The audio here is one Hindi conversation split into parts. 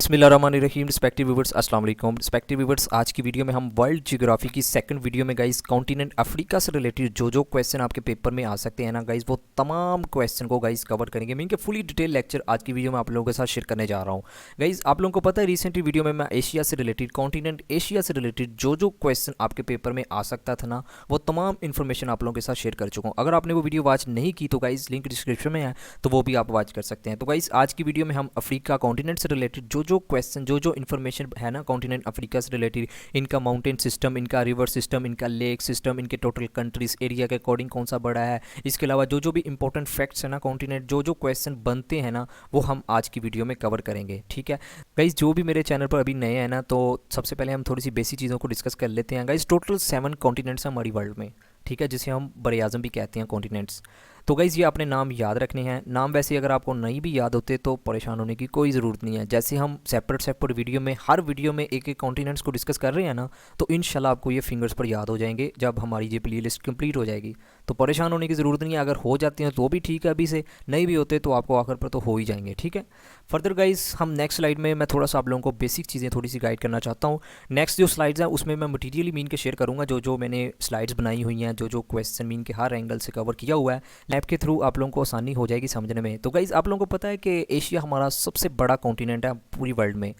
बिस्मिल्लाहिर्रहमानिर्रहीम। रिस्पेक्टिव व्यूअर्स अस्सलाम वालेकुम। रिस्पेक्टिव व्यूअर्स, आज की वीडियो में हम वर्ल्ड ज्योग्राफी की सेकंड वीडियो में गाइस कॉन्टिनेंट अफ्रीका से रिलेटेड जो क्वेश्चन आपके पेपर में आ सकते हैं ना गाइस, वो तमाम क्वेश्चन को गाइस कवर करेंगे। मैं इनके फुली डिटेल लेक्चर आज की वीडियो में आप लोगों के साथ शेयर करने जा रहा हूँ। गाइस आप लोगों को पता है रिसेंटली वीडियो में मैं एशिया से रिलेटेड, कॉन्टिनेंट एशिया से रिलेटेड जो क्वेश्चन आपके पेपर में आ सकता था ना, वो तमाम इन्फॉर्मेशन आप लोगों के साथ शेयर कर चुका हूँ। अगर आपने वो वीडियो वॉच नहीं की तो गाइस लिंक डिस्क्रिप्शन में है, तो वो भी आप वॉच कर सकते हैं। तो गाइस आज की वीडियो में हम अफ्रीका कॉन्टिनेंट से रिलेटेड जो क्वेश्चन जो इन्फॉर्मेशन है ना कॉन्टिनेंट अफ्रीका से रिलेटेड, इनका माउंटेन सिस्टम, इनका रिवर सिस्टम, इनका लेक सिस्टम, इनके टोटल कंट्रीज एरिया के अकॉर्डिंग कौन सा बड़ा है, इसके अलावा जो भी इंपॉर्टेंट फैक्ट्स है ना कॉन्टिनेंट, जो क्वेश्चन बनते हैं ना, वो हम आज की वीडियो में कवर करेंगे। ठीक है गाइज, जो भी मेरे चैनल पर अभी नए हैं ना, तो सबसे पहले हम थोड़ी सी बेसिक चीज़ों को डिस्कस कर लेते हैं। गाइज टोटल 7 कॉन्टिनेंट्स हैं हमारी वर्ल्ड में, ठीक है, जिसे हम बड़े आज़म भी कहते हैं कॉन्टिनेंट्स। तो गाइज़ ये अपने नाम याद रखने हैं। नाम वैसे अगर आपको नहीं भी याद होते तो परेशान होने की कोई ज़रूरत नहीं है। जैसे हम सेपरेट वीडियो में हर वीडियो में एक कॉन्टिनेंट्स को डिस्कस कर रहे हैं ना, तो इंशाल्लाह आपको ये फिंगर्स पर याद हो जाएंगे जब हमारी ये प्ले लिस्ट कंप्लीट हो जाएगी। तो परेशान होने की ज़रूरत नहीं है। अगर हो जाते हैं तो भी ठीक है, अभी से नहीं भी होते तो आपको आखिर पर तो हो ही जाएंगे। ठीक है, फर्दर गाइज हम नेक्स्ट स्लाइड में मैं थोड़ा सा आप लोगों को बेसिक चीज़ें थोड़ी सी गाइड करना चाहता हूँ। नेक्स्ट जो स्लाइड्स हैं उसमें मैं मटीरियली मीन के शेयर करूँगा, जो मैंने स्लाइड्स बनाई हुई हैं, जो क्वेश्चन मीन के हर एंगल से कवर किया हुआ है, लैब के थ्रू आप लोगों को आसानी हो जाएगी समझने में। तो गाइज आप लोगों को पता है कि एशिया हमारा सबसे बड़ा कॉन्टिनेंट है पूरी वर्ल्ड में,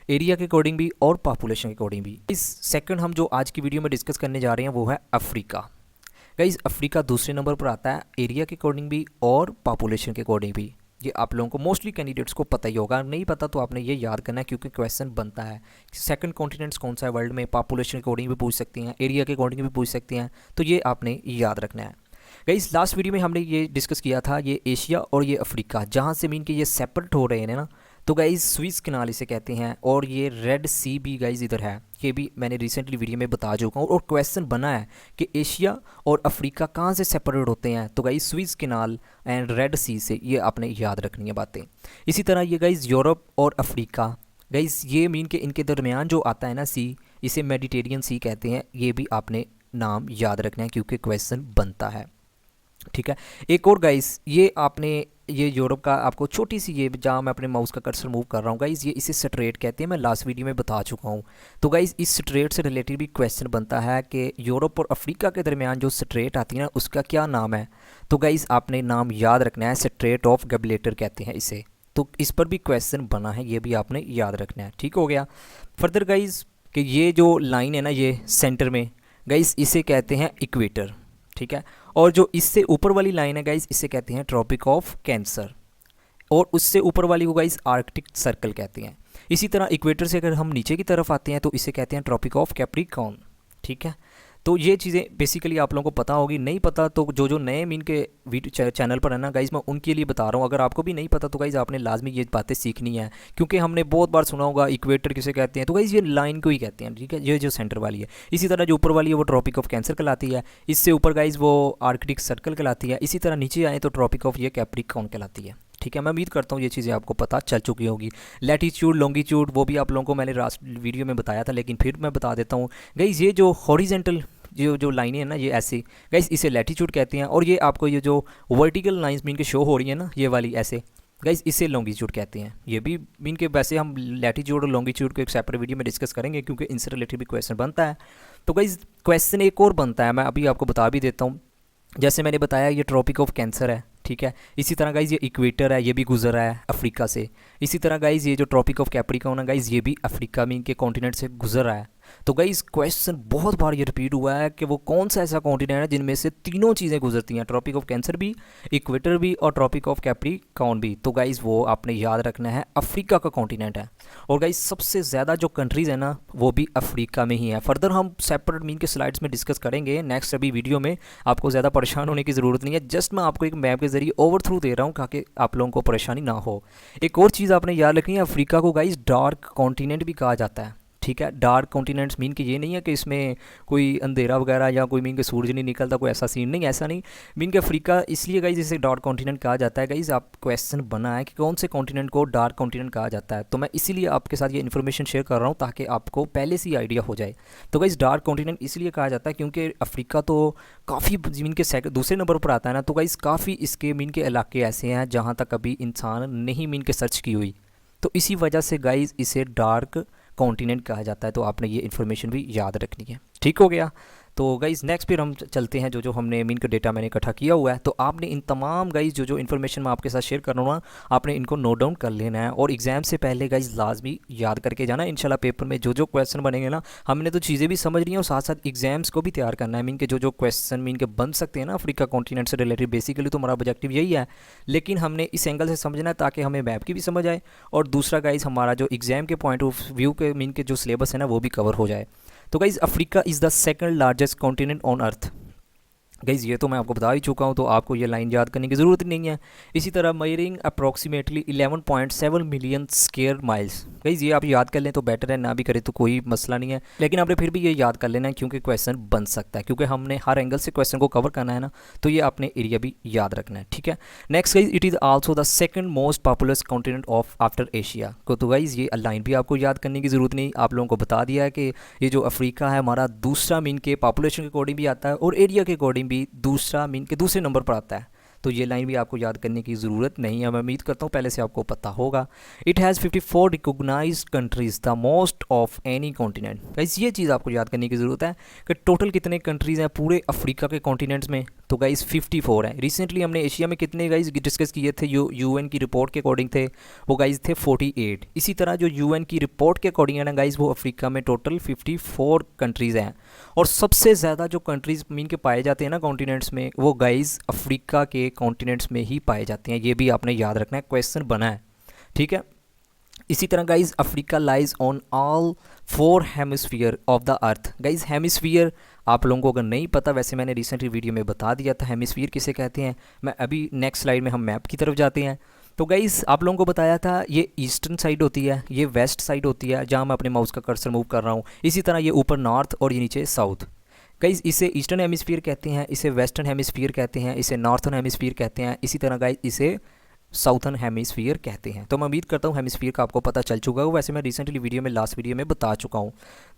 एरिया के अकॉर्डिंग भी और पॉपुलेशन के अकॉर्डिंग भी। इस सेकंड हम जो आज की वीडियो में डिस्कस करने जा रहे हैं वो है अफ्रीका। गाइज अफ्रीका दूसरे नंबर पर आता है एरिया के अकॉर्डिंग भी और पॉपुलेशन के अकॉर्डिंग भी। ये आप लोगों को मोस्टली कैंडिडेट्स को पता ही होगा, नहीं पता तो आपने ये याद करना है क्योंकि क्वेश्चन बनता है। सेकंड कॉन्टिनेंट्स कौन सा है वर्ल्ड में, पॉपुलेशन के अकॉर्डिंग भी पूछ सकती हैं, एरिया के अकॉर्डिंग भी पूछ सकती हैं, तो ये आपने याद रखना है। गाइस लास्ट वीडियो में हमने ये डिस्कस किया था, ये एशिया और ये अफ्रीका जहाँ से मीन के ये सेपरेट हो रहे हैं ना, तो गाइस स्विस कनाल इसे कहते हैं, और ये रेड सी भी गाइस इधर है, ये भी मैंने रिसेंटली वीडियो में बता चुका हूँ। और क्वेश्चन बना है कि एशिया और अफ्रीका कहाँ से सेपरेट होते हैं, तो guys Swiss canal and Red Sea से, ये आपने याद रखनी है बातें। इसी तरह ये गाइस यूरोप और अफ्रीका, गाइस ये मीन के इनके दरमियान जो आता है ना सी, इसे मेडिटेरियन सी कहते हैं, ये भी आपने नाम याद रखना है क्योंकि क्वेश्चन बनता है। ठीक है, एक और गाइस ये आपने ये यूरोप का आपको छोटी सी, ये जहाँ मैं अपने माउस का कर्सर मूव कर रहा हूँ गाइस, ये इसे स्ट्रेट कहते हैं, मैं लास्ट वीडियो में बता चुका हूँ। तो गाइस इस स्ट्रेट से रिलेटेड भी क्वेश्चन बनता है कि यूरोप और अफ्रीका के दरमियान जो स्ट्रेट आती है ना, उसका क्या नाम है। तो गाइस आपने नाम याद रखना है, स्ट्रेट ऑफ गिब्राल्टर कहते हैं इसे। तो इस पर भी क्वेश्चन बना है, ये भी आपने याद रखना है। ठीक हो गया। फर्दर गाइस कि ये जो लाइन है ना, ये सेंटर में गाइस इसे कहते हैं इक्वेटर। ठीक है, और जो इससे ऊपर वाली लाइन है गाइस, इसे कहते हैं ट्रॉपिक ऑफ कैंसर, और उससे ऊपर वाली को गाइस आर्कटिक सर्कल कहते हैं। इसी तरह इक्वेटर से अगर हम नीचे की तरफ आते हैं तो इसे कहते हैं ट्रॉपिक ऑफ कैप्रिकॉर्न। ठीक है, तो ये चीज़ें बेसिकली आप लोगों को पता होगी, नहीं पता तो जो नए मीन के वीडियो चैनल पर है ना गाइज, मैं उनके लिए बता रहा हूँ। अगर आपको भी नहीं पता तो गाइज आपने लाजमी ये बातें सीखनी है, क्योंकि हमने बहुत बार सुना होगा इक्वेटर किसे कहते हैं, तो गाइज ये लाइन को ही कहते हैं। ठीक है, ये जो सेंटर वाली है, इसी तरह जो ऊपर वाली है वो ट्रॉपिक ऑफ कैंसर कहलाती है, इससे ऊपर गाइज वो आर्कटिक सर्कल कहलाती है, इसी तरह नीचे आए तो ट्रॉपिक ऑफ ये कैप्रिकॉर्न कहलाती है। ठीक है, मैं उम्मीद करता हूँ ये चीज़ें आपको पता चल चुकी होगी। लैटीट्यूड, लॉन्गिट्यूड वो भी आप लोगों को मैंने लास्ट वीडियो में बताया था, लेकिन फिर मैं बता देता हूँ गाइज, ये जो हॉरिजेंटल जो लाइनें हैं ना, ये ऐसे गाइस इसे लैटीट्यूड कहते हैं, और ये आपको ये जो वर्टिकल लाइंस मीन के शो हो रही है ना, ये वाली ऐसे गाइस इसे लॉन्गिट्यूड कहते हैं। ये भी मीन के वैसे हम लैटीट्यूड और लॉन्गिट्यूड को एक सेपरेट वीडियो में डिस्कस करेंगे क्योंकि इनसे रिलेटेड भी क्वेश्चन बनता है। तो गाइस क्वेश्चन एक और बनता है, मैं अभी आपको बता भी देता हूँ। जैसे मैंने बताया ये ट्रॉपिक ऑफ कैंसर है, ठीक है, इसी तरह गाइज ये इक्वेटर है, ये भी गुजर रहा है अफ्रीका से। इसी तरह गाइज ये जो ट्रॉपिक ऑफ कैप्रिकॉर्न है गाइज, ये भी अफ्रीका में इनके कॉन्टिनेंट से गुजर रहा है। तो गाइज क्वेश्चन बहुत बार ये रिपीट हुआ है कि वो कौन सा ऐसा कॉन्टिनेंट है जिनमें से तीनों चीज़ें गुजरती हैं, ट्रॉपिक ऑफ कैंसर भी, इक्वेटर भी और ट्रॉपिक ऑफ कैप्रिकॉर्न भी। तो गाइज वो आपने याद रखना है, अफ्रीका का कॉन्टिनेंट है। और गाइज सबसे ज़्यादा जो कंट्रीज़ है ना, वो भी अफ्रीका में ही है। फर्दर हम सेपरेट मीन के स्लाइड्स में डिस्कस करेंगे नेक्स्ट अभी वीडियो में, आपको ज़्यादा परेशान होने की ज़रूरत नहीं है। जस्ट मैं आपको एक मैप के जरिए ओवर थ्रू दे रहा हूँ ताकि आप लोगों को परेशानी ना हो। एक और चीज़ आपने याद रखनी है, अफ्रीका को गाइज डार्क कॉन्टिनेंट भी कहा जाता है। ठीक है, डार्क कॉन्टिनेंट्स मीन कि ये नहीं है कि इसमें कोई अंधेरा वगैरह या कोई मीन के सूरज नहीं निकलता, कोई ऐसा सीन नहीं, ऐसा नहीं। मीन के अफ्रीका इसलिए गाइज इसे डार्क कॉन्टिनेंट कहा जाता है। गाइज आप क्वेश्चन बना है कि कौन से कॉन्टिनेंट को डार्क कॉन्टिनेंट कहा जाता है, तो मैं इसीलिए आपके साथ ये इन्फॉर्मेशन शेयर कर रहा हूँ ताकि आपको पहले से ही आइडिया हो जाए। तो गाइज डार्क कॉन्टिनेंट इसलिए कहा जाता है क्योंकि अफ्रीका तो काफ़ी मीन के दूसरे नंबर पर आता है ना, तो गाइज काफ़ी इसके मीन के इलाके ऐसे हैं जहाँ तक अभी इंसान नहीं मीन के सर्च की हुई। तो इसी वजह से गाइज इसे डार्क कॉन्टिनेंट कहा जाता है। तो आपने ये इन्फॉर्मेशन भी याद रखनी है। ठीक हो गया। तो गाइज़ नेक्स्ट फिर हम चलते हैं, जो हमने मीन का डेटा मैंने इकट्ठा किया हुआ है। तो आपने इन तमाम गाइज़ जो इन्फॉर्मेशन मैं आपके साथ शेयर कर रहा हूँ, आपने इनको नोट डाउन कर लेना है और एग्जाम से पहले गाइज़ लाजमी याद करके जाना। इंशाल्लाह पेपर में जो क्वेश्चन बनेंगे ना, हमने तो चीज़ें भी समझ रही हैं और साथ साथ एग्जाम्स को भी तैयार करना है। मीन के जो क्वेश्चन मीन के बन सकते हैं ना अफ्रीका कॉन्टिनेंट से रिलेटेड, बेसिकली तो हमारा ऑब्जेक्टिव यही है, लेकिन हमने इस एंगल से समझना है ताकि हमें मैप की भी समझ आए और दूसरा गाइज़ हमारा जो एग्जाम के पॉइंट ऑफ व्यू के मीन के जो सिलेबस है ना वो भी कवर हो जाए। तो guys Africa is the second largest continent on earth. Guys ये तो मैं आपको बता ही चुका हूँ, तो आपको ये लाइन याद करने की ज़रूरत नहीं है। इसी तरह मयरिंग approximately 11.7 million square miles. Guys ये आप याद कर लें तो बेटर है, ना भी करें तो कोई मसला नहीं है, लेकिन आपने फिर भी ये याद कर लेना है क्योंकि क्वेश्चन बन सकता है, क्योंकि हमने हर एंगल से क्वेश्चन को कवर करना है ना, तो ये आपने एरिया भी याद रखना है। ठीक है। Next guys, it is also the second most populous continent of after Asia. तो गाइज़ ये लाइन भी आपको याद करने की ज़रूरत नहीं, आप लोगों को बता दिया है कि ये जो अफ्रीका है हमारा दूसरा मीन के पॉपुलेशन के अकॉर्डिंग भी आता है और एरिया के अकॉर्डिंग भी दूसरा मीन के दूसरे नंबर पर आता है। तो ये लाइन भी आपको याद करने की ज़रूरत नहीं है, मैं उम्मीद करता हूँ पहले से आपको पता होगा। It has 54 recognised countries, the most of any continent. Guys ये चीज़ आपको याद करने की ज़रूरत है कि टोटल कितने कंट्रीज़ हैं पूरे अफ्रीका के कॉन्टिनेंट्स में। तो गाइस 54 है। रिसेंटली हमने एशिया में कितने गाइस डिस्कस किए थे, यूएन की रिपोर्ट के अकॉर्डिंग थे, वो गाइस थे 48। इसी तरह जो यूएन की रिपोर्ट के अकॉर्डिंग है ना गाइस, वो अफ्रीका में टोटल 54 कंट्रीज़ हैं और सबसे ज़्यादा जो कंट्रीज़ मीन के पाए जाते हैं ना कॉन्टिनेंट्स में, वो गाइस अफ्रीका के कॉन्टिनेंट्स में ही पाए जाते हैं। ये भी आपने याद रखना है, क्वेश्चन बना है। ठीक है। इसी तरह guys Africa lies on all 4 hemisphere of the earth. Guys hemisphere आप लोगों को अगर नहीं पता, वैसे मैंने रिसेंटली वीडियो में बता दिया था हेमिस्फीयर किसे कहते हैं। मैं अभी नेक्स्ट स्लाइड में हम मैप की तरफ जाते हैं। तो गाइज आप लोगों को बताया था ये ईस्टर्न साइड होती है, ये वेस्ट साइड होती है जहाँ मैं अपने माउस का कर्सर मूव कर रहा हूँ। इसी तरह ये ऊपर नॉर्थ और ये नीचे साउथ। गाइज इसे ईस्टर्न हेमिस्फीयर कहते हैं, इसे वेस्टर्न हेमिस्फीयर कहते हैं, इसे नॉर्थर्न हेमिस्फीयर कहते हैं, इसी तरह गाइज इसे साउथर्न हेमिस्फीयर कहते हैं। तो मैं उम्मीद करता हूँ हेमिस्फीयर का आपको पता चल चुका है, वैसे मैं रिसेंटली वीडियो में लास्ट वीडियो में बता चुका हूँ।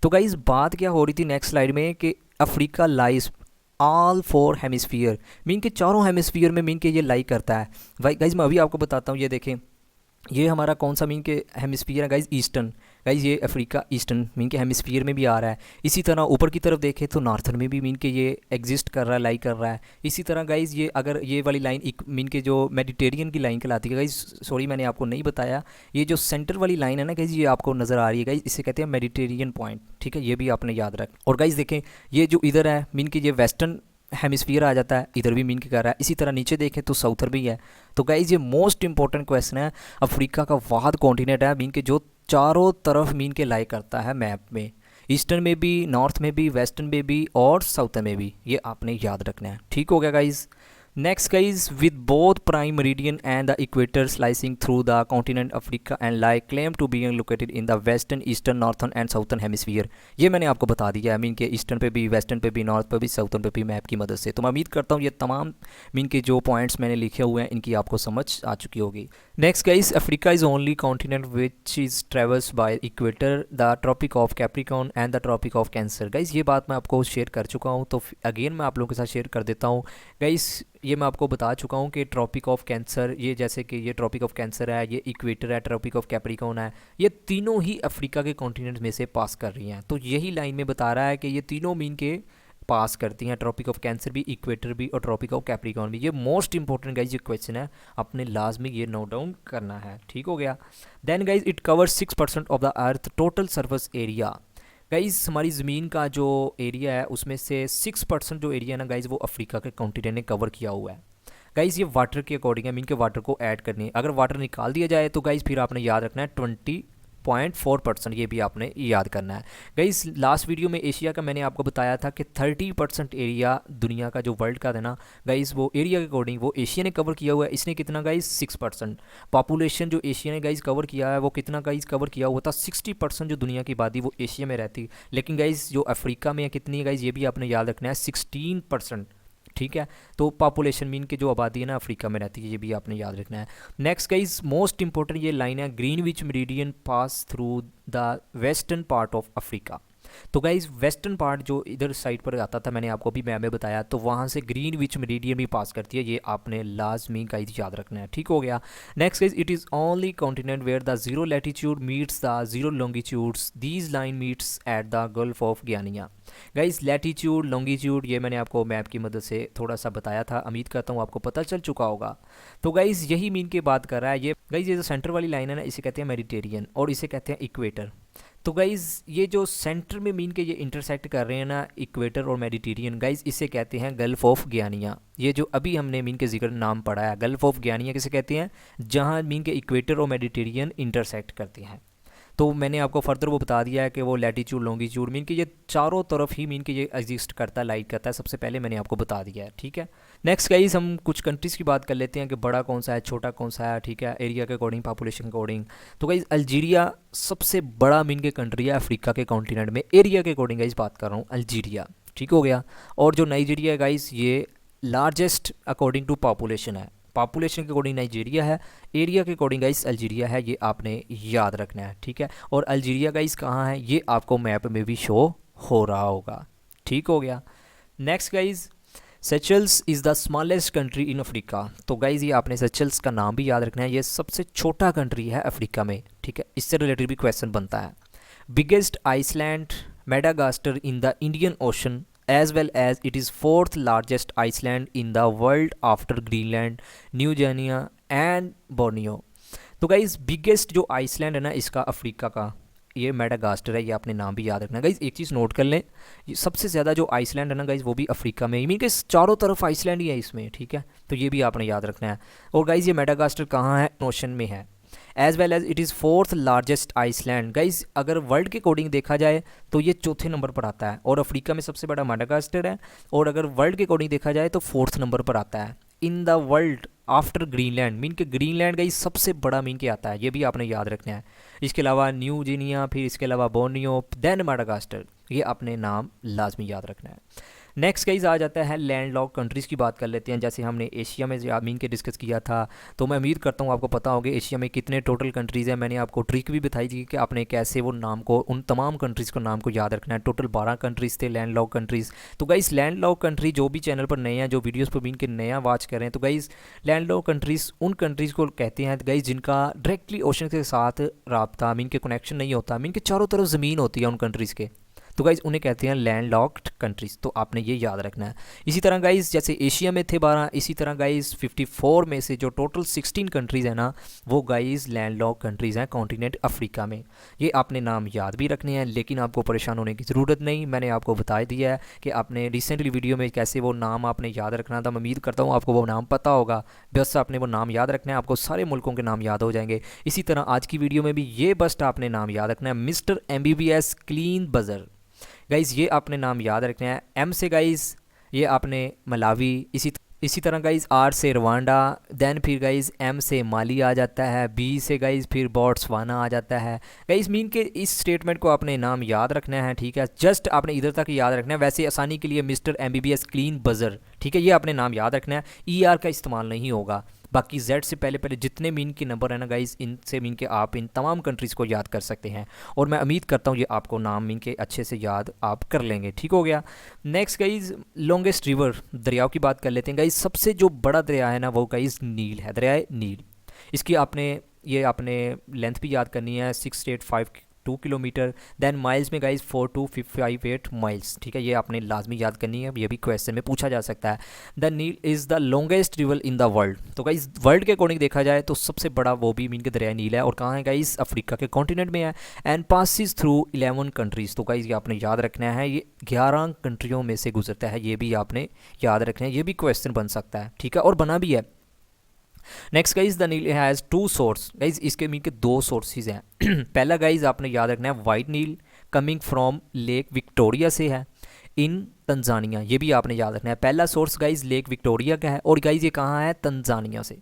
तो गाइज बात क्या हो रही थी नेक्स्ट स्लाइड में कि Africa lies all 4 hemisphere, mean के चारों हेमिस्फीयर में मीन के ये लाई करता है। भाई गाइज मैं अभी आपको बताता हूँ, ये देखें ये हमारा कौन सा मीन के हेमिस्फीयर है गाइज, ईस्टर्न। गाइज ये अफ्रीका ईस्टर्न मीन के हेमिस्फीयर में भी आ रहा है। इसी तरह ऊपर की तरफ देखें तो नॉर्थर्न में भी मीन के ये एग्जिस्ट कर रहा है, लाई कर रहा है। इसी तरह गाइज ये अगर ये वाली लाइन मीन के जो मेडिटेरियन की लाइन कहलाती है गाइज, सॉरी मैंने आपको नहीं बताया, ये जो सेंटर वाली लाइन है ना गाइज, ये आपको नज़र आ रही है गाइज, इसे कहते हैं मेडिटेरियन पॉइंट। ठीक है, ये भी आपने याद रख। और गाइज देखें ये जो इधर है मीन के ये वेस्टर्न हेमिस्फीयर आ जाता है, इधर भी मीन के कर रहा है। इसी तरह नीचे देखें तो साउथर भी है। तो गाइज ये मोस्ट इंपॉर्टेंट क्वेश्चन है, अफ्रीका का वाहद कॉन्टिनेंट है मीन के जो चारों तरफ मीन के लाई करता है मैप में, ईस्टर्न में भी, नॉर्थ में भी, वेस्टर्न में भी और साउथर्न में भी। ये आपने याद रखना है। ठीक हो गया guys. Next guys, with both prime meridian and the equator slicing through the continent Africa and lie claim to be located in the western, eastern, northern and southern hemisphere. ये मैंने आपको बता दिया है मीन के ईस्टर्न पे भी, वेस्टर्न पे भी, नॉर्थ पे भी, साउथर्न पे भी मैप की मदद से। तो मैं उम्मीद करता हूँ ये तमाम मीन के जो पॉइंट्स मैंने लिखे हुए हैं इनकी आपको समझ आ चुकी होगी। Next guys, Africa is only continent which is traverse by equator, the tropic of Capricorn and the tropic of Cancer. Guys ये बात मैं आपको शेयर कर चुका हूँ, तो अगेन मैं आप लोगों के साथ शेयर कर देता हूँ। गाइज ये मैं आपको बता चुका हूँ कि ट्रॉपिक ऑफ कैंसर, ये जैसे कि ये ट्रॉपिक ऑफ कैंसर है, ये इक्वेटर है, ट्रॉपिक ऑफ कैप्रिकॉर्न है, ये तीनों ही अफ्रीका के कॉन्टिनेंट में से पास कर रही हैं। तो यही लाइन में बता रहा है कि ये तीनों मीन के पास करती हैं, ट्रॉपिक ऑफ कैंसर भी, इक्वेटर भी और ट्रॉपिक ऑफ कैप्रिकॉर्न भी। ये मोस्ट इंपॉर्टेंट गाइज ये क्वेश्चन है, अपने लाजमी ये नोट डाउन करना है। ठीक हो गया। Then guys it covers 6% of the earth total surface area. Guys हमारी ज़मीन का जो एरिया है उसमें से 6% जो एरिया है ना गाइज़, वो अफ्रीका के कॉन्टिनेंट ने कवर किया हुआ है। गाइज़ ये वाटर के अकॉर्डिंग है, मीन के वाटर को ऐड करनी है। अगर वाटर निकाल दिया जाए तो गाइज़ फिर आपने याद रखना है 20.4%, ये भी आपने याद करना है। गाइज़ लास्ट वीडियो में एशिया का मैंने आपको बताया था कि 30% एरिया दुनिया का जो वर्ल्ड का था ना गाइज़, वो एरिया के अकॉर्डिंग वो एशिया ने कवर किया हुआ है। इसने कितना गाइज़, 6%। पॉपुलेशन जो एशिया ने गाइज़ कवर किया है वो कितना गाइज़ कवर किया हुआ था, 60% जो दुनिया की आबादी वो एशिया में रहती। लेकिन गाइज़ जो अफ्रीका में है कितनी है गाइज़, ये भी आपने याद रखना है, 16%। ठीक है, तो पॉपुलेशन मीन की जो आबादी है ना अफ्रीका में रहती है, ये भी आपने याद रखना है। नेक्स्ट गाइज मोस्ट इंपॉर्टेंट ये लाइन है, Greenwich meridian pass through the western part of Africa. तो गाइज वेस्टर्न पार्ट जो इधर साइड पर आता था, मैंने आपको अभी मैप में बताया, तो वहाँ से ग्रीनविच मेरिडियन भी पास करती है, ये आपने लाजमी गाइज याद रखना है। ठीक हो गया। Next guys, it is only continent where the zero latitude meets the zero longitudes, these line meets at the Gulf of Guinea. Guys latitude longitude ये मैंने आपको मैप की मदद से थोड़ा सा बताया था, उम्मीद करता हूँ आपको पता चल चुका होगा। तो गाइज यही मीन की बात कर रहा है ये। गाइज ये जो सेंटर वाली लाइन है ना, इसे कहते हैं मेडिटेरियन और इसे कहते हैं इक्वेटर। तो गाइज़ ये जो सेंटर में मीन के ये इंटरसेक्ट कर रहे हैं ना, इक्वेटर और मेडिटेरियन, गाइज़ इसे कहते हैं गल्फ़ ऑफ गियानिया। ये जो अभी हमने मीन के जिक्र नाम पढ़ा है, गल्फ़ ऑफ गियानिया किसे कहते हैं, जहाँ मीन के इक्वेटर और मेडिटेरियन इंटरसेक्ट करते हैं। तो मैंने आपको फर्दर वो बता दिया है कि वो लैटिट्यूड लॉन्गिट्यूड मीन कि ये चारों तरफ ही मीन कि ये एग्जिस्ट करता है, लाइट करता है, सबसे पहले मैंने आपको बता दिया है। ठीक है। नेक्स्ट गाइस हम कुछ कंट्रीज़ की बात कर लेते हैं कि बड़ा कौन सा है, छोटा कौन सा है। ठीक है, एरिया के अकॉर्डिंग, पॉपुलेशन के अकॉर्डिंग। तो गाइस अल्जीरिया सबसे बड़ा मीन के कंट्री है अफ्रीका के कॉन्टिनेंट में, एरिया के अकॉर्डिंग गाइस बात कर रहा हूँ, अल्जीरिया। ठीक हो गया। और जो नाइजीरिया है गाइस, ये लार्जेस्ट अकॉर्डिंग टू पॉपुलेशन है, पॉपुलेशन के अकॉर्डिंग नाइजीरिया है, एरिया के अकॉर्डिंग गाइस अल्जीरिया है, ये आपने याद रखना है। ठीक है। और अल्जीरिया गाइस कहाँ है, ये आपको मैप में भी शो हो रहा होगा। ठीक हो गया। Next guys, Seychelles is the smallest country in Africa. तो गाइज ये आपने सेचल्स का नाम भी याद रखना है, ये सबसे छोटा कंट्री है अफ्रीका में। ठीक है, इससे रिलेटेड भी क्वेश्चन बनता है। Biggest island Madagascar in the Indian ocean as well as it is fourth largest island in the world after Greenland, New Guinea and Borneo। तो गाइज बिगेस्ट जो आइसलैंड है ना इसका अफ्रीका का, ये मेडागास्कर है, ये आपने नाम भी याद रखना है। गाइज एक चीज़ नोट कर लें, ये सबसे ज़्यादा जो आइसलैंड है ना गाइज वो भी अफ्रीका में, मीन के चारों तरफ आइसलैंड ही है इसमें। ठीक है, तो ये भी आपने याद रखना है। और गाइज ये मेडागास्कर कहाँ है, ओशन में है। As well as it is fourth largest island. Guys अगर वर्ल्ड के अकॉर्डिंग देखा जाए तो ये चौथे नंबर पर आता है, और अफ्रीका में सबसे बड़ा मेडागास्कर है, और अगर वर्ल्ड के अकॉर्डिंग देखा जाए तो फोर्थ नंबर पर आता है इन the world after Greenland. Mean के ग्रीनलैंड गाइज सबसे बड़ा मीन के आता है, ये भी आपने याद रखना है। इसके अलावा न्यू गिनिया, फिर इसके अलावा बोर्नियो, देन मेडागास्कर, ये अपने नाम लाजमी याद रखना है। नेक्स्ट गाइज आ जाता है लैंड लॉक कंट्रीज़ की बात कर लेते हैं। जैसे हमने एशिया में मीन के डिस्कस किया था, तो मैं उम्मीद करता हूँ आपको पता होगा एशिया में कितने टोटल कंट्रीज़ हैं। मैंने आपको ट्रिक भी बताई थी कि आपने कैसे वो नाम को, उन तमाम कंट्रीज़ को नाम को याद रखना है। टोटल 12 कंट्रीज़ थे लैंड लॉक कंट्रीज़। तो गाइज लैंड लॉक कंट्री जो भी चैनल पर नए हैं, जो वीडियोज़ पर मीन के नया वॉच कर रहे हैं, तो गाइज लैंड लॉक कंट्रीज़ उन कंट्रीज़ को कहते हैं गाइज जिनका डायरेक्टली ओशन के साथ रब्ता, मीन के कनेक्शन नहीं होता, मीन के चारों तरफ ज़मीन होती है उन कंट्रीज़ के, तो गाइज़ उन्हें कहते हैं लैंड लॉक्ड कंट्रीज़। तो आपने ये याद रखना है। इसी तरह गाइज़ जैसे एशिया में थे 12, इसी तरह गाइज़ 54 में से जो टोटल 16 कंट्रीज़ हैं ना, वो गाइज़ लैंड लॉक कंट्रीज़ हैं कॉन्टिनेंट अफ्रीका में। ये आपने नाम याद भी रखने हैं, लेकिन आपको परेशान होने की ज़रूरत नहीं। मैंने आपको बता दिया है कि आपने रिसेंटली वीडियो में कैसे वो नाम आपने याद रखना था। मैं उम्मीद करता हूँ आपको वो नाम पता होगा, बस आपने वो नाम याद रखना है, आपको सारे मुल्कों के नाम याद हो जाएंगे। इसी तरह आज की वीडियो में भी ये बस आपने नाम याद रखना है, mister MBBS clean buzzer. Guys ये आपने नाम याद रखना है। एम से गाइज़ ये आपने मलावी, इसी तरह गाइज़ आर से रवांडा, देन फिर गाइज़ एम से माली आ जाता है, बी से गाइज़ फिर बोट्सवाना आ जाता है। गाइज़ मीन के इस स्टेटमेंट को आपने नाम याद रखना है। ठीक है, जस्ट आपने इधर तक याद रखना है। वैसे आसानी के लिए मिस्टर MBBS क्लीन बजर, ठीक है, ये आपने नाम याद रखना है। ER का इस्तेमाल नहीं होगा। बाकी Z से पहले पहले जितने मीन के नंबर है ना गाइज़, इनसे मीन के आप इन तमाम कंट्रीज़ को याद कर सकते हैं, और मैं उम्मीद करता हूँ ये आपको नाम मीन के अच्छे से याद आप कर लेंगे। ठीक हो गया। नेक्स्ट गाइज़ लॉन्गेस्ट रिवर, दरियाओं की बात कर लेते हैं गाइज़। सबसे जो बड़ा दरिया है ना वो गाइज़ नील है, दरियाए नील। इसकी आपने लेंथ भी याद करनी है, 685 किलोमीटर। देन माइल्स में गाइज 4258 माइल्स। ठीक है, ये आपने लाजमी याद करनी है, ये भी क्वेश्चन में पूछा जा सकता है। The Nile is the longest river in the world. तो गाइज वर्ल्ड के अकॉर्डिंग देखा जाए तो सबसे बड़ा वो भी मीन के दरिया नील है, और कहाँ है गाइज, अफ्रीका के कॉन्टिनेंट में है, एंड पासिस थ्रू 11 कंट्रीज़। तो गाइज ये आपने याद रखना है, ये 11 कंट्रियों में से गुजरता है, ये भी आपने याद रखना है, ये भी क्वेश्चन बन सकता है। ठीक है, और बना भी है। Next guys the Nile has 2 source. Guys इसके मीन के 2 सोर्सेज हैं। पहला गाइज आपने याद रखना है white Nile coming from Lake Victoria से है इन तंजानिया, ये भी आपने याद रखना है। पहला सोर्स गाइज लेक विक्टोरिया का है, और गाइज ये कहाँ है, तंजानिया से।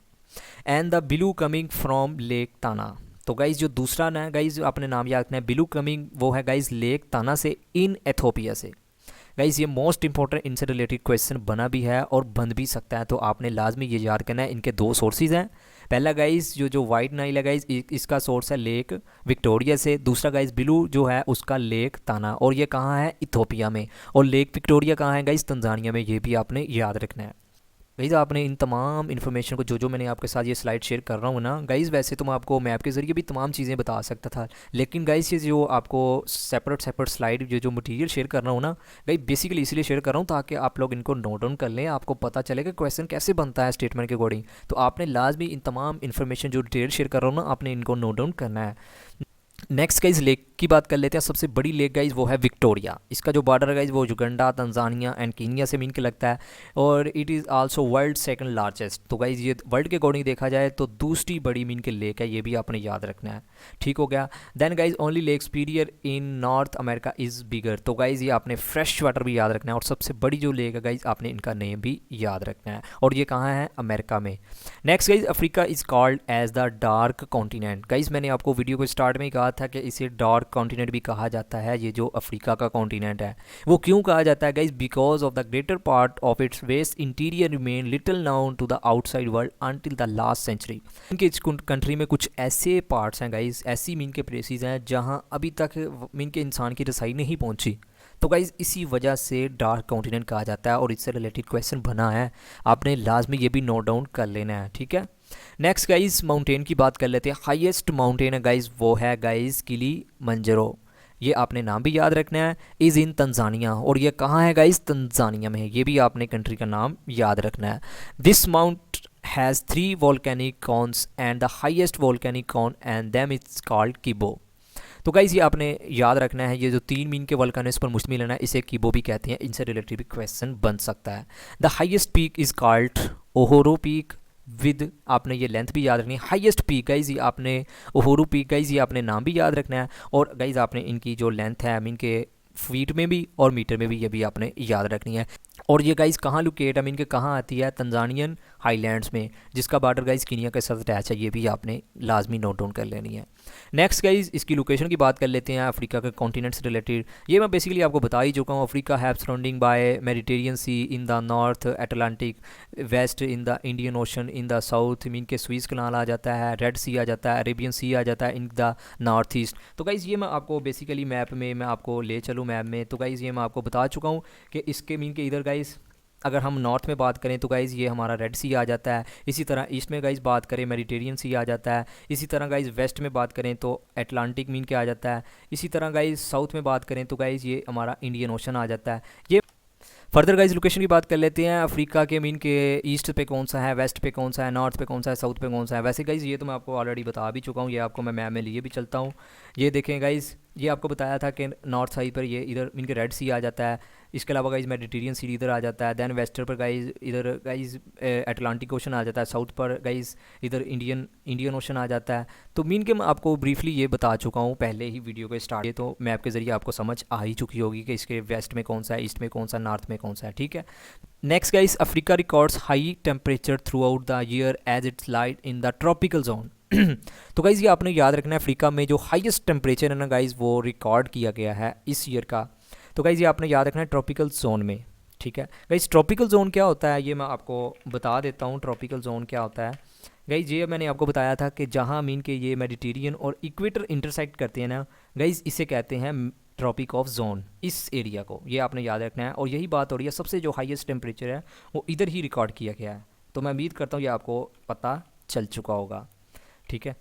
And the blue coming from lake ताना। तो गाइज जो दूसरा ना गाइज आपने नाम याद रखना है ब्लू कमिंग, वो है गाइज लेक ताना से इन एथोपिया से। गाइज़ ये मोस्ट इंपॉर्टेंट इनसे रिलेटेड क्वेश्चन बना भी है और बन भी सकता है, तो आपने लाजमी ये याद करना है। इनके दो सोर्सेज हैं। पहला गाइज़ जो वाइट नाइल है गाइज़, इसका सोर्स है लेक विक्टोरिया से। दूसरा गाइज़ ब्लू जो है उसका लेक ताना, और ये कहाँ है, इथोपिया में। और लेक विक्टोरिया कहाँ है गाइज़, तंजानिया में। ये भी आपने याद रखना है। गाइज़ आपने इन तमाम इन्फॉर्मेशन को जो मैंने आपके साथ ये स्लाइड शेयर कर रहा हूँ ना गाइज़, वैसे तो मैं आपको मैप के ज़रिए भी तमाम चीज़ें बता सकता था, लेकिन गाइज़ ये जो आपको सेपरेट स्लाइड जो मटेरियल शेयर कर रहा हूँ ना गाइज़, बेसिकली इसलिए शेयर कर रहा हूँ ताकि आप लोग इनको नोट डाउन कर लें, आपको पता चले कि क्वेश्चन कैसे बनता है स्टेटमेंट के अकॉर्डिंग। तो आपने लाजमी इन तमाम इन्फॉर्मेशन जो डिटेल शेयर कर रहा हूँ ना, आपने इनको नोट डाउन करना है। नेक्स्ट गाइज लेक की बात कर लेते हैं। सबसे बड़ी लेक गाइज वो है विक्टोरिया। इसका जो बॉर्डर है गाइज वो युगांडा, तंजानिया एंड कीनिया से मिल के लगता है, और it is also world second largest. तो गाइज ये वर्ल्ड के अकॉर्डिंग देखा जाए तो दूसरी बड़ी मीन के लेक है, ये भी आपने याद रखना है। ठीक हो गया। Then guys only Lake Superior in North America is bigger. तो गाइज ये आपने फ्रेश वाटर भी याद रखना है, और सबसे बड़ी जो लेक है गाइज आपने इनका नेम भी याद रखना है, और ये कहाँ है, अमेरिका में। Next guys Africa is called as the dark continent. Guys मैंने आपको वीडियो को स्टार्ट में ही कहा था कि इसे डार्क कॉन्टिनेंट भी कहा जाता है। ये जो अफ्रीका का कॉन्टिनेंट है वो क्यों कहा जाता है guys, because of the greater part of its vast interior remain little known to the outside world until the last century. इनके इस कंट्री में कुछ ऐसे पार्ट्स हैं गाइज, ऐसी मीन के प्लेसेस हैं जहाँ अभी तक मीन के इंसान की रसाई नहीं पहुँची। तो गाइज़ इसी वजह से डार्क कॉन्टिनेंट कहा जाता है, और इससे रिलेटेड क्वेश्चन बना है, आपने लाजमी ये भी नोट डाउन कर लेना है। ठीक है। नेक्स्ट गाइज़ माउंटेन की बात कर लेते हैं। हाईएस्ट माउंटेन है गाइज़ वो है गाइज़ किलिमंजारो। ये आपने नाम भी याद रखना है, इज़ इन तंजानिया, और ये कहाँ है गाइज़, तंजानिया में है। ये भी आपने कंट्री का नाम याद रखना है। This mount has 3 volcanic cones and the highest volcanic cone and them it's called Kibo. तो गाइज़ ये आपने याद रखना है, ये जो 3 मीन के वोल्केनोस पर मुश्तमिल है ना, इसे किबो भी कहते हैं। इनसे रिलेटेड भी क्वेश्चन बन सकता है। The highest peak is called ओहोरो पीक विद, आपने ये लेंथ भी याद रखनी है। हाईएस्ट पीक गाइज़ ये आपने ओहोरो पीक गाइज़ ये आपने नाम भी याद रखना है, और गाइज़ आपने इनकी जो लेंथ है मीन के फीट में भी और मीटर में भी ये भी आपने याद रखनी है। और ये गाइज़ कहाँ लोकेट है, मीन के कहाँ आती है, तंजानियन हाईलैंड्स में, जिसका बॉर्डर गाइज़ कीनिया के साथ अटैच है। ये भी आपने लाजमी नोट डाउन कर लेनी है। नेक्स्ट गाइज़ इसकी लोकेशन की बात कर लेते हैं अफ्रीका के कॉन्टिनेंट से रिलेटेड। ये मैं बेसिकली आपको बता ही चुका हूँ। Africa have surrounding by Mediterranean sea in the north, Atlantic west in the Indian ocean in the south, mean के स्वीज़ कनाल आ जाता है, रेड सी आ जाता है, अरेबियन सी आ जाता है इन द नॉर्थ ईस्ट। तो गाइज़ ये मैं आपको बेसिकली मैप में मैं आपको ले चलूँ मैप में, तो गाइज़ ये मैं आपको बता चुका हूँ कि इसके मीन के इधर गाइज़ अगर हम नॉर्थ में बात करें तो गाइज़ ये हमारा रेड सी आ जाता है। इसी तरह ईस्ट में गाइज़ बात करें मेडिटेरियन सी आ जाता है। इसी तरह गाइज़ वेस्ट में बात करें तो अटलांटिक मीन के आ जाता है। इसी तरह गाइज़ साउथ में बात करें तो गाइज़ ये हमारा इंडियन ओशन आ जाता है। ये फर्दर गाइज लोकेशन की बात कर लेते हैं। अफ्रीका के मीन के ईस्ट पे कौन सा है, वेस्ट पे कौन सा है, नॉर्थ पे कौन सा है, साउथ पे कौन सा है। वैसे गाइज ये तो मैं आपको ऑलरेडी बता भी चुका हूँ, ये आपको मैं मैप में लिए भी चलता हूँ। ये देखें गाइज, ये आपको बताया था कि नॉर्थ साइड पर ये इधर मीन के रेड सी आ जाता है। इसके अलावा गाइज मेडिटेरियन सी इधर आ जाता है। दैन वेस्टर्न पर गाइज इधर गाइज अटलांटिक ओशन आ जाता है। साउथ पर गाइज इधर इंडियन ओशन आ जाता है। तो मीन के मैं आपको ब्रीफली ये बता चुका हूँ पहले ही वीडियो के स्टार्ट, ये तो मैप के ज़रिए आपको समझ आ ही चुकी होगी कि इसके वेस्ट में कौन सा है, ईस्ट में कौन सा, नॉर्थ में कौन सा है। ठीक है। Next guys Africa records high temperature throughout the year as it's light in the tropical zone. तो गाइज़ ये आपने याद रखना है, अफ्रीका में जो हाईएस्ट टेम्परेचर है ना गाइज़ वो रिकॉर्ड किया गया है इस ईयर का। तो गाइज़ ये आपने याद रखना है ट्रॉपिकल जोन में। ठीक है गाइज़, ट्रॉपिकल जोन क्या होता है ये मैं आपको बता देता हूँ। ट्रॉपिकल जोन क्या होता है गाइज़, ये मैंने आपको बताया था कि जहाँ मीन के ये मेडिटेरियन और इक्वेटर इंटरसेक्ट करते हैं ना गाइज़, इसे कहते हैं ट्रॉपिक ऑफ जोन। इस एरिया को ये आपने याद रखना है, और यही बात हो रही है सबसे जो हाईएस्ट टेम्परेचर है वो इधर ही रिकॉर्ड किया गया है। तो मैं उम्मीद करता हूँ ये आपको पता चल चुका होगा। ठीक है।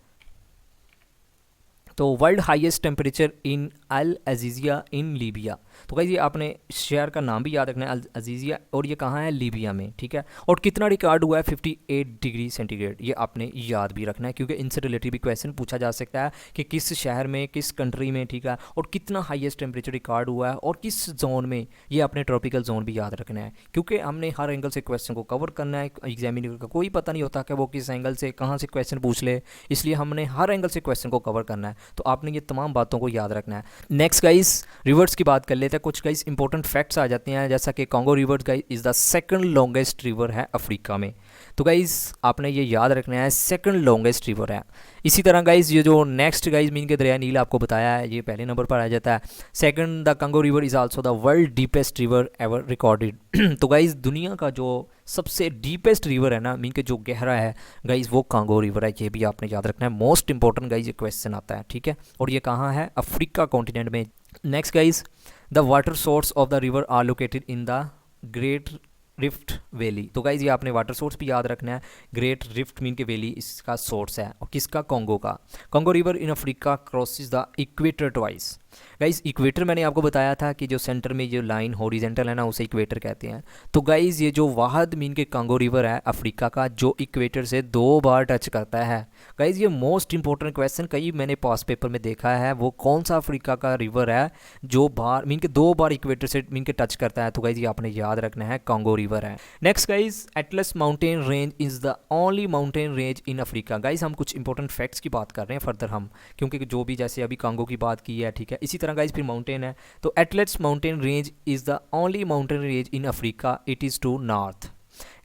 तो world highest temperature in Al Aziziyah in Libya. तो गाइस ये आपने शहर का नाम भी याद रखना है, अल अजीज़िया, और ये कहाँ है, लीबिया में। ठीक है। और कितना रिकॉर्ड हुआ है, 58 डिग्री सेंटीग्रेड। ये आपने याद भी रखना है क्योंकि इनसे रिलेटेड भी क्वेश्चन पूछा जा सकता है कि किस शहर में, किस कंट्री में। ठीक है। और कितना हाईएस्ट टेम्परेचर रिकॉर्ड हुआ है और किस जोन में। ये अपने ट्रॉपिकल जोन भी याद रखना है क्योंकि हमने हर एंगल से क्वेश्चन को कवर करना है। एग्जामिनर का कोई पता नहीं होता कि वो किस एंगल से कहाँ से क्वेश्चन पूछ ले, इसलिए हमने हर एंगल से क्वेश्चन को कवर करना है। तो आपने ये तमाम बातों को याद रखना है। नेक्स्ट गाइस रिवर्स की बात कर लेते हैं। कुछ गाइस इंपॉर्टेंट फैक्ट्स आ जाते हैं, जैसा कि Congo river guys is the second longest river है अफ्रीका में। तो गाइज़ आपने ये याद रखना है, सेकंड लॉन्गेस्ट रिवर है। इसी तरह गाइज़ ये जो नेक्स्ट गाइज़ मीन के दरिया नील आपको बताया है, ये पहले नंबर पर आ जाता है। Second, the कंगो river is also the world deepest river ever recorded. तो गाइज़ दुनिया का जो सबसे डीपेस्ट रिवर है ना, मीन के जो गहरा है गाइज़, वो कांगो रिवर है। ये भी आपने याद रखना है, मोस्ट इंपॉर्टेंट गाइज़ ये क्वेश्चन आता है, ठीक है। और ये कहाँ है? अफ्रीका कॉन्टिनेंट में। Next guys, the water source of the river are located in the Great Rift Valley. तो गाइज़ ये आपने वाटर सोर्स भी याद रखना है। ग्रेट रिफ्ट मीन के वैली इसका सोर्स है, और किसका? कांगो का। Congo river in Africa crosses the equator twice. Guys equator मैंने आपको बताया था कि जो सेंटर में जो लाइन हॉरिजेंटल है ना, उसे इक्वेटर कहते हैं। तो गाइज़ ये जो वाहद मीन के कांगो रिवर है अफ्रीका का, जो इक्वेटर से 2 बार टच करता है। गाइज़ ये मोस्ट इंपॉर्टेंट क्वेश्चन कई मैंने पास पेपर में देखा है, वो कौन सा अफ्रीका का रिवर है जो बार मीन के 2 बार इक्वेटर से मीन के टच करता है? तो गाइज़ ये आपने याद रखना है, कांगो रिवर है। Next guys, Atlas mountain range is the only mountain range in Africa. Guys हम कुछ इंपॉर्टेंट फैक्ट्स की बात कर रहे हैं फर्दर हम, क्योंकि जो भी जैसे अभी कांगो की बात की है, ठीक है। इसी तरह गाइज़ फिर माउंटेन है, तो Atlas mountain range is the only mountain range in Africa, it is to north.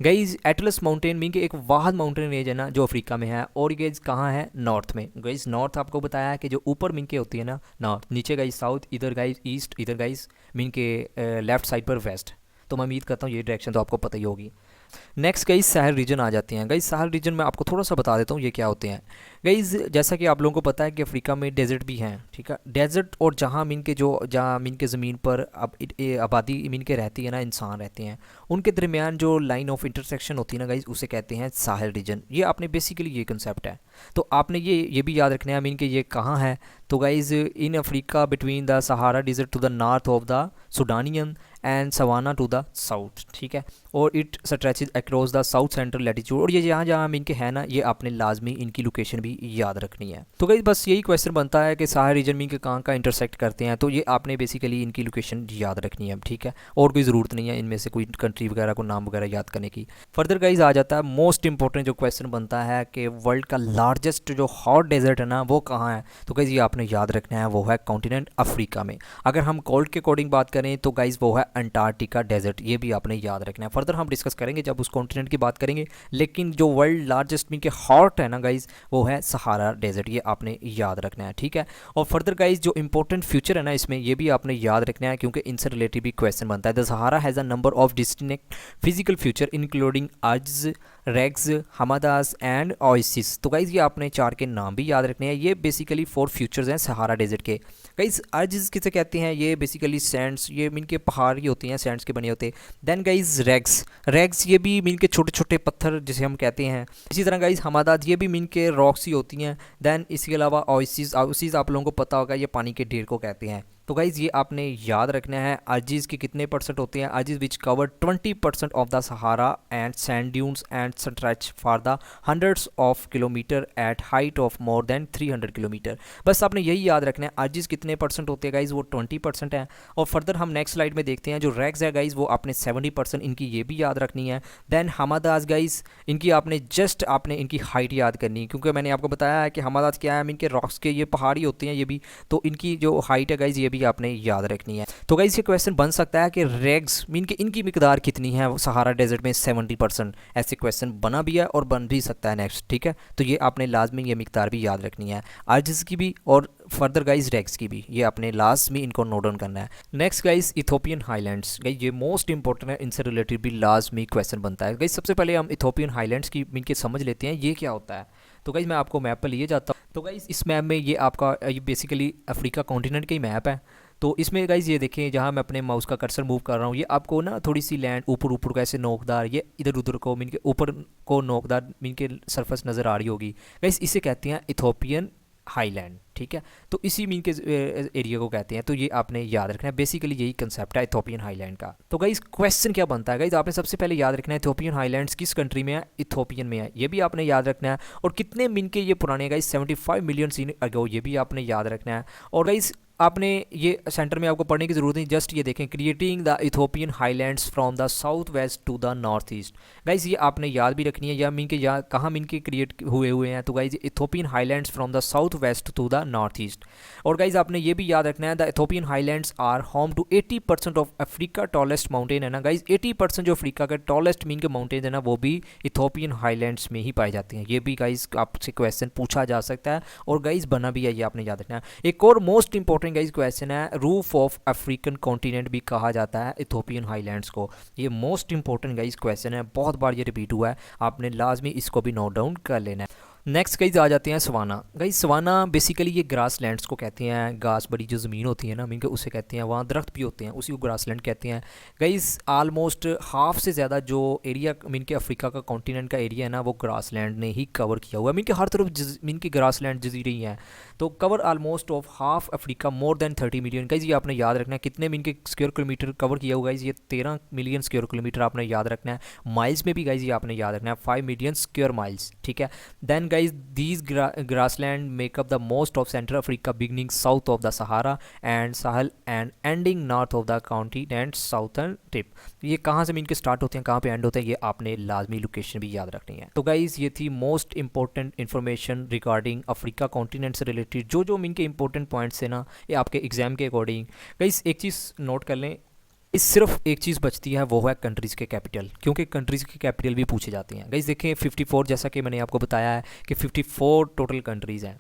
Guys Atlas mountain mean के एक वाहद माउंटेन रेंज है ना, जो अफ्रीका में है, और गाइज कहाँ है? नॉर्थ में। गाइज नॉर्थ आपको बताया है कि जो ऊपर मीन के होती है ना नॉर्थ, नीचे गाइज साउथ, इधर गाइज ईस्ट, इधर गाइज मीन के लेफ्ट साइड पर वेस्ट। तो मैं उम्मीद करता हूँ ये डायरेक्शन तो आपको पता ही होगी। नेक्स्ट गाइज साहल रीजन आ जाते हैं। गाइज साहल रीजन में आपको थोड़ा सा बता देता हूँ ये क्या होते हैं। गाइज जैसा कि आप लोगों को पता है कि अफ्रीका में डेजर्ट भी हैं, ठीक है। डेजर्ट और जहाँ मीन के जहाँ मीन के ज़मीन पर आबादी मीन के रहती है ना, इंसान रहते हैं, उनके दरमियान जो लाइन ऑफ इंटरसेक्शन होती है ना गाइज, उसे कहते हैं साहल रीजन। ये आपने बेसिकली ये कंसेप्ट है। तो आपने ये भी याद रखना है मीन के ये कहाँ है। तो guys in Africa between the Sahara desert to the north of the Sudanian and savanna to the south, ठीक है। और it stretches across the south central latitude. और ये जहाँ जहाँ इनके है ना, ये आपने लाजमी इनकी लोकेशन भी याद रखनी है। तो गाइस बस यही क्वेश्चन बनता है कि सारे रीजन में के कहाँ का इंटरसेक्ट करते हैं, तो ये आपने बेसिकली इनकी लोकेशन याद रखनी है, ठीक है। और कोई ज़रूरत नहीं है इनमें से कोई कंट्री वगैरह को नाम वगैरह याद करने की। फर्दर गाइस आ जाता है मोस्ट इंपॉर्टेंट जो क्वेश्चन बनता है कि वर्ल्ड का लार्जेस्ट जो हॉट डेजर्ट है ना, वो कहाँ है। तो गाइस ये आपने याद रखना है, वो है कॉन्टिनेंट अफ्रीका में। अगर हम कोल्ड के अकॉर्डिंग बात करें तो गाइस वो है अंटार्कटिका डेजर्ट। ये भी आपने याद रखना है, फर्दर हम डिस्कस करेंगे जब उस कॉन्टिनेंट की बात करेंगे। लेकिन जो वर्ल्ड लार्जेस्ट मीन के हॉट है ना गाइज, वो है सहारा डेजर्ट। ये आपने याद रखना है, ठीक है। और फर्दर गाइज जो इंपॉर्टेंट फ्यूचर है ना इसमें, ये भी आपने याद रखना है, क्योंकि इनसे रिलेटेड भी क्वेश्चन बनता है। The Sahara has a number of distinct physical future including अर्ज, रेग्स, हमादास एंड ओएसिस। तो गाइज ये आपने 4 के नाम भी याद रखने हैं। ये बेसिकली 4 फ्यूचर्स हैं सहारा डेजर्ट के। गाइज अर्ज किसे कहते हैं? ये बेसिकली सैंड्स, ये मीन के पहाड़ ही होती हैं, सैंड्स के बने होते हैं। देन गाइज रेग्स, रेग्स ये भी मीन के छोटे छोटे पत्थर जिसे हम कहते हैं। इसी तरह गाइज हमादात, ये भी मीन के रॉक्स ही होती हैं। देन इसके अलावा ओएसिस, ओएसिस आप लोगों को पता होगा, ये पानी के ढेर को कहते हैं। तो गाइज़ ये आपने याद रखना है। अर्जिस के कितने परसेंट होते हैं? Ergs which cover 20% of the Sahara and sand dunes and stretch for the hundreds of kilometer at height of more than 300 kilometer. बस आपने यही याद रखना है। अर्जिस कितने परसेंट होते हैं गाइज़? वो 20% है। और फर्दर हम नेक्स्ट स्लाइड में देखते हैं, जो रेग्स है गाइज़ वो आपने 70%, इनकी ये भी याद रखनी है। देन हमादास गाइज़, इनकी आपने इनकी हाइट याद करनी है, क्योंकि मैंने आपको बताया है कि हमादास क्या है, इनके रॉक्स के ये पहाड़ी होते हैं ये भी, तो इनकी जो हाइट है गाइज़ ये भी आपने याद रखनी है। तो गाइस ये क्वेश्चन बन सकता है कि रेग्स मीन के इनकी मिकदार कितनी है सहारा डेजर्ट में? 70%। ऐसे क्वेश्चन बना भी है और बन भी सकता है नेक्स्ट, ठीक है। तो ये आपने लाजमी ये मिकदार भी याद रखनी है, अर्जिस की भी और फर्दर गाइस रेग्स की भी। ये आपने लास्ट में इनको नोट डाउन करना है। Next guys Ethiopian highlands, guys ये मोस्ट इंपॉर्टेंट है, इनसे रिलेटेड भी लास्ट में क्वेश्चन बनता है। गाइस सबसे पहले हम इथोपियन हाईलैंड्स की मीन के समझ लेते हैं ये क्या होता है। तो गाइस मैं आपको मैप पर लिए जाता हूँ। तो गाइस इस मैप में ये आपका ये बेसिकली अफ्रीका कॉन्टिनेंट का ही मैप है। तो इसमें गाइज ये देखें, जहाँ मैं अपने माउस का कर्सर मूव कर रहा हूँ, ये आपको ना थोड़ी सी लैंड ऊपर ऊपर का ऐसे नोकदार, ये इधर उधर को मीन के ऊपर को नोकदार मीन के सरफेस नज़र आ रही होगी गाइज, इसे कहते हैं इथोपियन हाईलैंड, ठीक है। तो इसी मीन के एरिया को कहते हैं। तो ये आपने याद रखना है, बेसिकली यही कंसेप्ट है इथोपियन हाईलैंड का। तो गाइज क्वेश्चन क्या बनता है गाइज, आपने सबसे पहले याद रखना है इथोपियन हाईलैंड्स किस कंट्री में है? इथोपियन में है, ये भी आपने याद रखना है। और कितने मीन के ये पुराने गाइज 75 मिलियन सीन अगो, ये भी आपने याद रखना है। और गाइज आपने ये सेंटर में आपको पढ़ने की ज़रूरत नहीं, जस्ट ये देखें, creating the Ethiopian highlands from the south west to the north east. Guys ये आपने याद भी रखनी है, या मीन के या कहाँ मीन के क्रिएट हुए हैं, तो guys Ethiopian highlands from the south west to the north east. और गाइज आपने ये भी याद रखना है, the Ethiopian highlands are home to 80% of Africa tallest mountain है ना गाइज, 80% जो अफ्रीका का टॉलेस्ट मीन के माउंटेन है ना, वो भी इथोपियन हाईलैंड्स में ही पाए जाते हैं। ये भी गाइज आपसे क्वेश्चन पूछा जा सकता है, और गाइज बना भी है, ये आपने याद रखना है। एक और मोस्ट इंपॉर्टेंट गाइज क्वेश्चन है, रूफ ऑफ अफ्रीकन कॉन्टिनेंट भी कहा जाता है इथोपियन हाईलैंड्स को। ये मोस्ट इंपॉर्टेंट गाइज क्वेश्चन है, बहुत बार ये रिपीट हुआ है, आपने लाजमी इसको भी नोट डाउन कर लेना है। नेक्स्ट गाइज आ जाते हैं सवाना। गाइज सवाना बेसिकली ये ग्रास लैंड्स को कहते हैं, घास बड़ी जो ज़मीन होती है ना मीन के उसे कहते हैं, वहाँ दरख्त भी होते हैं, उसी को ग्रास लैंड कहते हैं। गाइज ऑलमोस्ट हाफ से ज़्यादा जो एरिया मीन के अफ्रीका का कॉन्टिनेंट का एरिया है ना, वो ग्रास लैंड ने ही कवर किया हुआ है। मीन के हर तरफ मीन की ग्रास लैंड जजीरे ही हैं, तो cover almost of half Africa, more than 30 million. Guys ये आपने याद रखना है, कितने मीन के स्क्वायर किलोमीटर कवर किया हुआ है, ये 13 मिलियन स्क्वायर किलोमीटर आपने याद रखना है। माइल्स में भी गाइज ये आपने याद रखना है, 5 मिलियन स्क्वायर माइल्स, ठीक है। Then guys these grassland make up the most of Central Africa, beginning south of the Sahara and Sahel and ending north of the continent's southern tip। ये कहाँ से मीन के स्टार्ट होते हैं, कहाँ पे एंड होते हैं, ये आपने लाजमी लोकेशन भी याद रखनी है। तो गाइज ये थी most important information regarding Africa continent से रिलेटेड, जो मीन के इंपॉर्टेंट पॉइंट्स है ना, ये आपके एग्जाम के अकॉर्डिंग। गाइज एक चीज़ नोट कर लें, इस सिर्फ एक चीज़ बचती है, वो है कंट्रीज़ के कैपिटल, क्योंकि कंट्रीज़ के कैपिटल भी पूछे जाते हैं। गाइस देखें 54, जैसा कि मैंने आपको बताया है कि 54 टोटल कंट्रीज़ हैं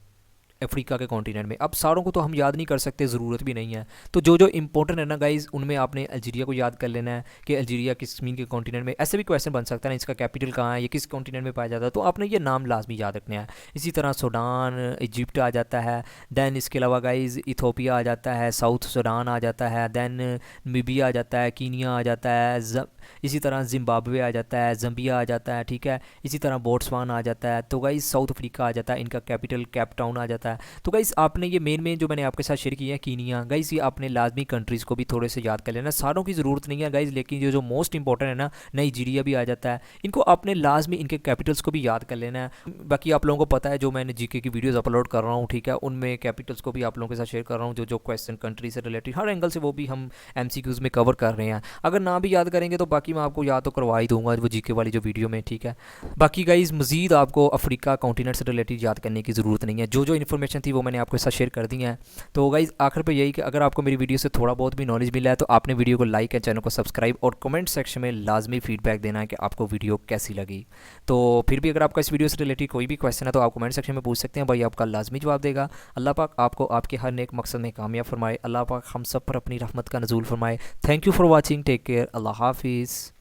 अफ्रीका के कॉन्टिनेंट में। अब सारों को तो हम याद नहीं कर सकते, ज़रूरत भी नहीं है, तो जो जो इंपॉर्टेंट है ना गाइज, उनमें आपने अल्जीरिया को याद कर लेना है कि अल्जीरिया किस मीन के कॉन्टिनेंट में। ऐसे भी क्वेश्चन बन सकता है ना, इसका कैपिटल कहाँ है, ये किस कॉन्टिनेंट में पाया जाता है, तो आपने ये नाम लाजमी याद रखना है। इसी तरह सूडान, इजिप्ट आ जाता है, दैन इसके अलावा गाइज इथोपिया आ जाता है, साउथ सूडान आ जाता है, दैन मीबिया आ जाता है, कीनिया आ जाता है, इसी तरह जिम्बाब्वे आ जाता है, जम्बिया आ जाता है, ठीक है। इसी तरह बोट्सवान आ जाता है, तो गाइज साउथ अफ्रीका आ जाता है, इनका कैपिटल केप टाउन आ जाता है। तो गाइज आपने ये मेन जो मैंने आपके साथ शेयर किया है, कीनिया, गाइज ये आपने लाजमी कंट्रीज़ को भी थोड़े से याद कर लेना, सारों की ज़रूरत नहीं है गाइज, लेकिन जो मोस्ट इंपॉर्टेंट है ना, नाइजीरिया भी आ जाता है, इनको आपने लाजमी इनके कैपिटल्स को भी याद कर लेना है। बाकी आप लोगों को पता है, जो मैंने जीके की वीडियोज़ अपलोड कर रहा हूँ, ठीक है, उनमें कैपिटल्स को भी आप लोगों के साथ शेयर कर रहा हूँ, जो क्वेश्चन कंट्री से रिलेटेड हर एंगल से वो भी हम MCQs में कवर कर रहे हैं। अगर ना भी याद करेंगे तो बाकी मैं आपको याद तो करवा ही दूंगा वो जीके वाली जो वीडियो में, ठीक है। बाकी गाइज मजीद आपको अफ्रीका कॉन्टिनेंट से रिलेटेड याद करने की ज़रूरत नहीं है, जो इन्फॉर्मेशन थी वो मैंने आपके साथ शेयर कर दी है। तो गाइज आखिर पे यही कि अगर आपको मेरी वीडियो से थोड़ा बहुत भी नॉलेज मिला है, तो आपने वीडियो को लाइक एंड चैनल को सब्सक्राइब, और कमेंट सेक्शन में लाजमी फीडबैक देना है कि आपको वीडियो कैसी लगी। तो फिर भी अगर आपका इस वीडियो से रिलेटेड कोई भी क्वेश्चन है, तो आप कमेंट सेक्शन में पूछ सकते हैं, भाई आपका लाजमी जवाब देगा। अल्लाह पाक आपको आपके हर नेक मकसद में कामयाब फरमाए, अल्लाह पाक हम सब पर अपनी रहमत का नज़ूल फरमाए। Thank you for watching, take care, Allah हाफिज़।